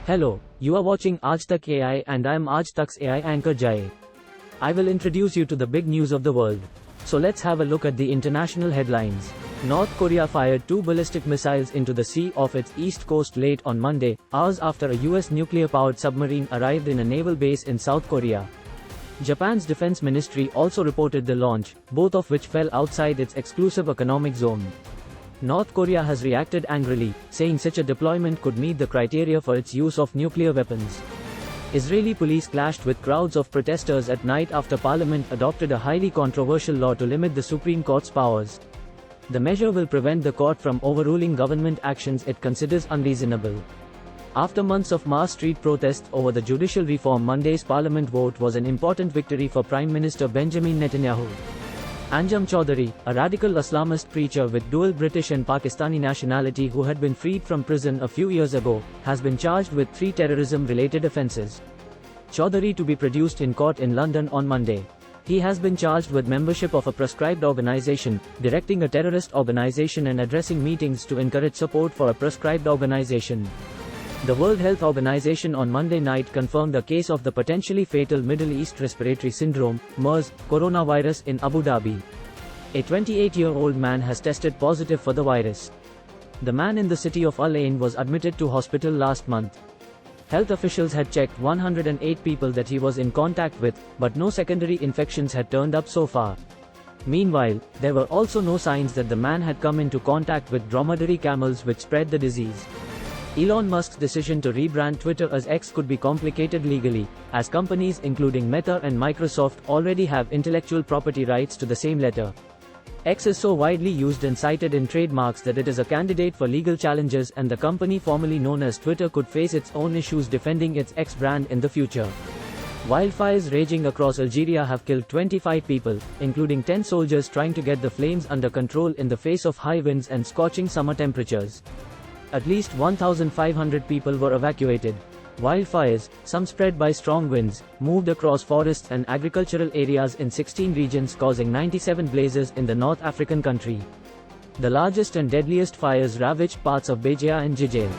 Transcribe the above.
Hello, you are watching Aaj Tak AI and I am Aaj Tak's AI anchor Jay. I will introduce you to the big news of the world. So let's have a look at the international headlines. North Korea fired 2 ballistic missiles into the sea off its east coast late on Monday, hours after a US nuclear-powered submarine arrived in a naval base in South Korea. Japan's defense ministry also reported the launch, both of which fell outside its exclusive economic zone. North Korea has reacted angrily, saying such a deployment could meet the criteria for its use of nuclear weapons. Israeli police clashed with crowds of protesters at night after parliament adopted a highly controversial law to limit the Supreme Court's powers. The measure will prevent the court from overruling government actions it considers unreasonable. After months of mass street protests over the judicial reform, Monday's parliament vote was an important victory for Prime Minister Benjamin Netanyahu. Anjum Chaudhary, a radical Islamist preacher with dual British and Pakistani nationality who had been freed from prison a few years ago, has been charged with 3 terrorism-related offences. Chaudhary to be produced in court in London on Monday. He has been charged with membership of a proscribed organisation, directing a terrorist organisation and addressing meetings to encourage support for a proscribed organisation. The World Health Organization on Monday night confirmed a case of the potentially fatal Middle East Respiratory Syndrome, MERS, coronavirus in Abu Dhabi. A 28-year-old man has tested positive for the virus. The man in the city of Al Ain was admitted to hospital last month. Health officials had checked 108 people that he was in contact with, but no secondary infections had turned up so far. Meanwhile, there were also no signs that the man had come into contact with dromedary camels which spread the disease. Elon Musk's decision to rebrand Twitter as X could be complicated legally, as companies including Meta and Microsoft already have intellectual property rights to the same letter. X is so widely used and cited in trademarks that it is a candidate for legal challenges, and the company formerly known as Twitter could face its own issues defending its X brand in the future. Wildfires raging across Algeria have killed 25 people, including 10 soldiers trying to get the flames under control in the face of high winds and scorching summer temperatures. At least 1,500 people were evacuated. Wildfires, some spread by strong winds, moved across forests and agricultural areas in 16 regions, causing 97 blazes in the North African country. The largest and deadliest fires ravaged parts of Bejaia and Jijel.